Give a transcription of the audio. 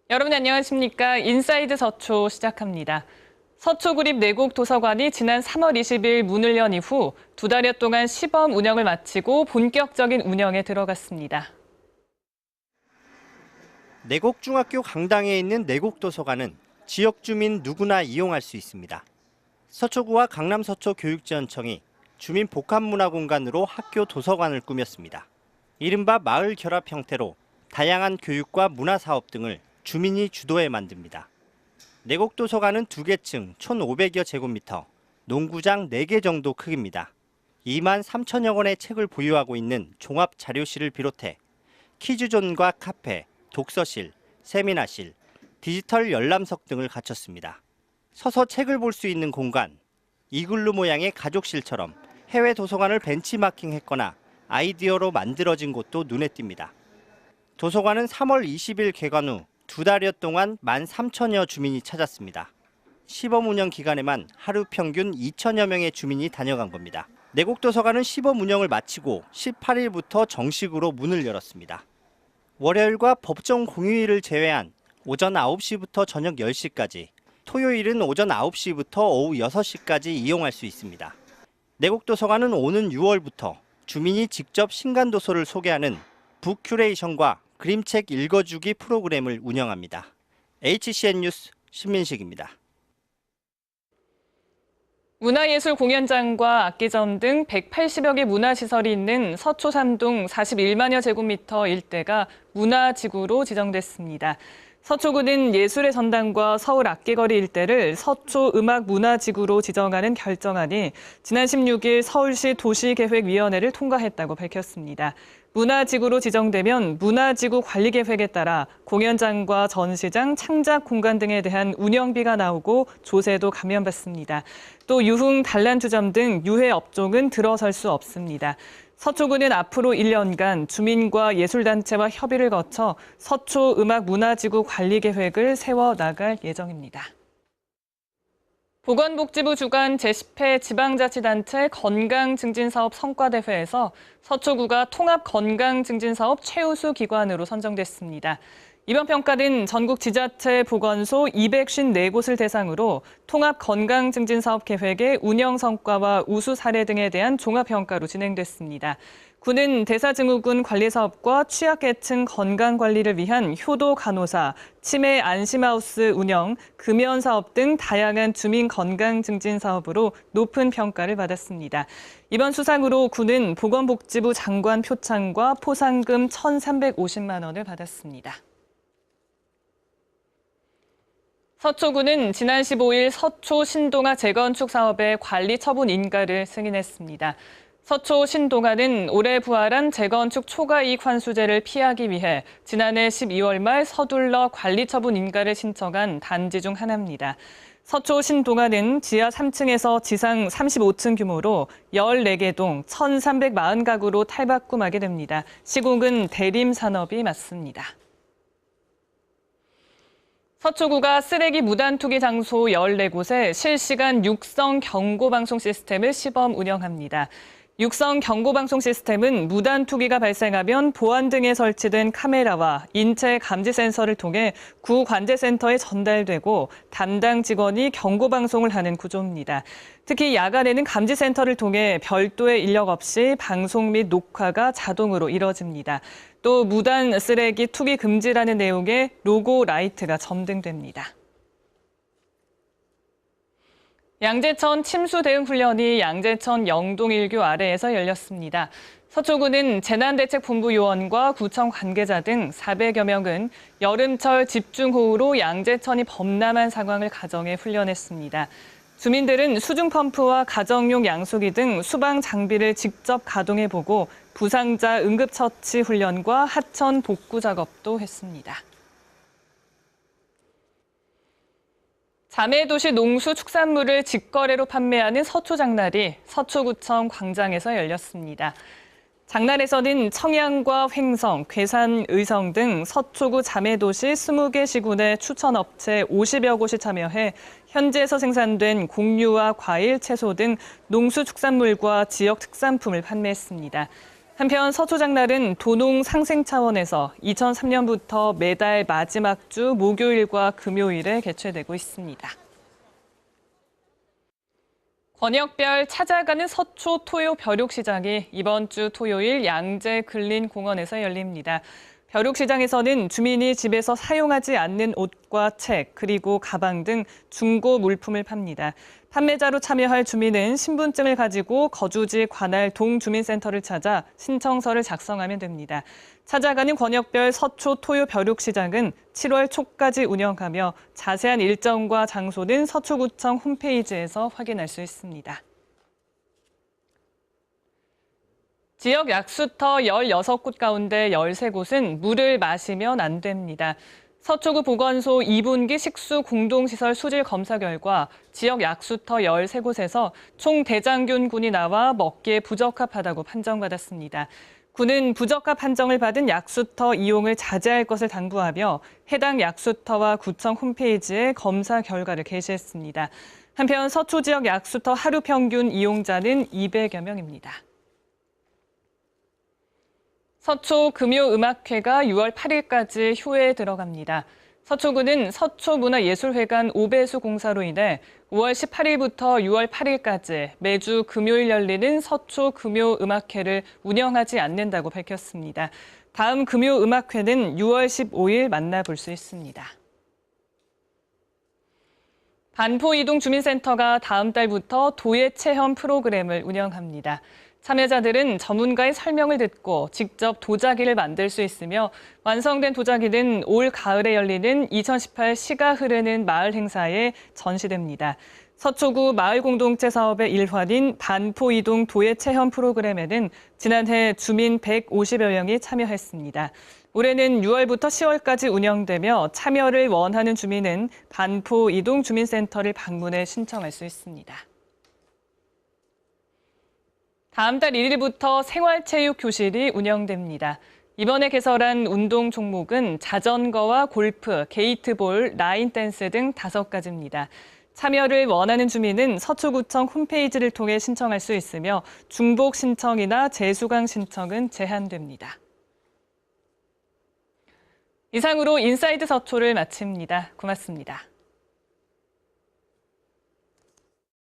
여러분 안녕하십니까? 인사이드 서초 시작합니다. 서초구립 내곡도서관이 지난 3월 20일 문을 연 이후 2달여 동안 시범 운영을 마치고 본격적인 운영에 들어갔습니다. 내곡중학교 강당에 있는 내곡도서관은 지역 주민 누구나 이용할 수 있습니다. 서초구와 강남 서초교육지원청이 주민 복합문화공간으로 학교 도서관을 꾸몄습니다. 이른바 마을 결합 형태로 다양한 교육과 문화사업 등을 주민이 주도해 만듭니다. 내곡도서관은 2개 층 1,500여 제곱미터, 농구장 4개 정도 크기입니다. 2만 3천여 권의 책을 보유하고 있는 종합 자료실을 비롯해 퀴즈존과 카페, 독서실, 세미나실, 디지털 열람석 등을 갖췄습니다. 서서 책을 볼 수 있는 공간, 이글루 모양의 가족실처럼 해외 도서관을 벤치마킹했거나 아이디어로 만들어진 곳도 눈에 띕니다. 도서관은 3월 20일 개관 후 2달여 동안 13,000여 주민이 찾았습니다. 시범 운영 기간에만 하루 평균 2천여 명의 주민이 다녀간 겁니다. 내곡도서관은 시범 운영을 마치고 18일부터 정식으로 문을 열었습니다. 월요일과 법정 공휴일을 제외한 오전 9시부터 저녁 10시까지, 토요일은 오전 9시부터 오후 6시까지 이용할 수 있습니다. 내곡도서관은 오는 6월부터 주민이 직접 신간도서를 소개하는 북큐레이션과 그림책 읽어주기 프로그램을 운영합니다. HCN 뉴스 신민식입니다. 문화예술 공연장과 악기점 등 180여 개 문화시설이 있는 서초 3동 41만여 제곱미터 일대가 문화지구로 지정됐습니다. 서초구는 예술의 전당과 서울 악기거리 일대를 서초 음악문화지구로 지정하는 결정안이 지난 16일 서울시 도시계획위원회를 통과했다고 밝혔습니다. 문화지구로 지정되면 문화지구 관리계획에 따라 공연장과 전시장, 창작 공간 등에 대한 운영비가 나오고 조세도 감면받습니다. 또 유흥, 단란주점 등 유해 업종은 들어설 수 없습니다. 서초구는 앞으로 1년간 주민과 예술단체와 협의를 거쳐 서초 음악문화지구 관리계획을 세워나갈 예정입니다. 보건복지부 주관 제10회 지방자치단체 건강증진사업 성과대회에서 서초구가 통합건강증진사업 최우수 기관으로 선정됐습니다. 이번 평가는 전국 지자체 보건소 254곳을 대상으로 통합건강증진사업 계획의 운영 성과와 우수 사례 등에 대한 종합평가로 진행됐습니다. 구는 대사증후군 관리사업과 취약계층 건강관리를 위한 효도 간호사, 치매 안심하우스 운영, 금연사업 등 다양한 주민 건강증진 사업으로 높은 평가를 받았습니다. 이번 수상으로 구는 보건복지부 장관 표창과 포상금 1,350만 원을 받았습니다. 서초구는 지난 15일 서초 신동아 재건축 사업의 관리 처분 인가를 승인했습니다. 서초 신동아는 올해 부활한 재건축 초과이익 환수제를 피하기 위해 지난해 12월 말 서둘러 관리 처분 인가를 신청한 단지 중 하나입니다. 서초 신동아는 지하 3층에서 지상 35층 규모로 14개 동 1,340가구로 탈바꿈하게 됩니다. 시공은 대림 산업이 맡습니다. 서초구가 쓰레기 무단 투기 장소 14곳에 실시간 육성 경고방송 시스템을 시범 운영합니다. 육성 경고방송 시스템은 무단 투기가 발생하면 보안 등에 설치된 카메라와 인체 감지 센서를 통해 구 관제센터에 전달되고 담당 직원이 경고방송을 하는 구조입니다. 특히 야간에는 감지센터를 통해 별도의 인력 없이 방송 및 녹화가 자동으로 이뤄집니다. 또 무단 쓰레기 투기 금지라는 내용의 로고 라이트가 점등됩니다. 양재천 침수 대응 훈련이 양재천 영동 1교 아래에서 열렸습니다. 서초구는 재난대책본부 요원과 구청 관계자 등 400여 명은 여름철 집중호우로 양재천이 범람한 상황을 가정해 훈련했습니다. 주민들은 수중펌프와 가정용 양수기 등 수방 장비를 직접 가동해보고 부상자 응급처치 훈련과 하천 복구 작업도 했습니다. 자매도시 농수축산물을 직거래로 판매하는 서초장날이 서초구청 광장에서 열렸습니다. 장날에서는 청양과 횡성, 괴산, 의성 등 서초구 자매도시 20개 시군의 추천업체 50여 곳이 참여해 현지에서 생산된 곡류와 과일, 채소 등 농수축산물과 지역 특산품을 판매했습니다. 한편 서초장날은 도농 상생 차원에서 2003년부터 매달 마지막 주 목요일과 금요일에 개최되고 있습니다. 권역별 찾아가는 서초 토요 벼룩시장이 이번 주 토요일 양재 근린공원에서 열립니다. 벼룩시장에서는 주민이 집에서 사용하지 않는 옷과 책, 그리고 가방 등 중고 물품을 팝니다. 판매자로 참여할 주민은 신분증을 가지고 거주지 관할 동주민센터를 찾아 신청서를 작성하면 됩니다. 찾아가는 권역별 서초 토요 벼룩시장은 7월 초까지 운영하며 자세한 일정과 장소는 서초구청 홈페이지에서 확인할 수 있습니다. 지역 약수터 16곳 가운데 13곳은 물을 마시면 안 됩니다. 서초구 보건소 2분기 식수 공동시설 수질 검사 결과 지역 약수터 13곳에서 총 대장균군이 나와 먹기에 부적합하다고 판정받았습니다. 군은 부적합 판정을 받은 약수터 이용을 자제할 것을 당부하며 해당 약수터와 구청 홈페이지에 검사 결과를 게시했습니다. 한편 서초 지역 약수터 하루 평균 이용자는 200여 명입니다. 서초 금요음악회가 6월 8일까지 휴회에 들어갑니다. 서초구는 서초문화예술회관 5배수 공사로 인해 5월 18일부터 6월 8일까지 매주 금요일 열리는 서초 금요음악회를 운영하지 않는다고 밝혔습니다. 다음 금요음악회는 6월 15일 만나볼 수 있습니다. 반포이동주민센터가 다음 달부터 도예 체험 프로그램을 운영합니다. 참여자들은 전문가의 설명을 듣고 직접 도자기를 만들 수 있으며 완성된 도자기는 올 가을에 열리는 2018 시가 흐르는 마을 행사에 전시됩니다. 서초구 마을공동체 사업의 일환인 반포이동 도예 체험 프로그램에는 지난해 주민 150여 명이 참여했습니다. 올해는 6월부터 10월까지 운영되며 참여를 원하는 주민은 반포이동주민센터를 방문해 신청할 수 있습니다. 다음 달 1일부터 생활체육 교실이 운영됩니다. 이번에 개설한 운동 종목은 자전거와 골프, 게이트볼, 라인댄스 등 5가지입니다. 참여를 원하는 주민은 서초구청 홈페이지를 통해 신청할 수 있으며 중복 신청이나 재수강 신청은 제한됩니다. 이상으로 인사이드 서초를 마칩니다. 고맙습니다.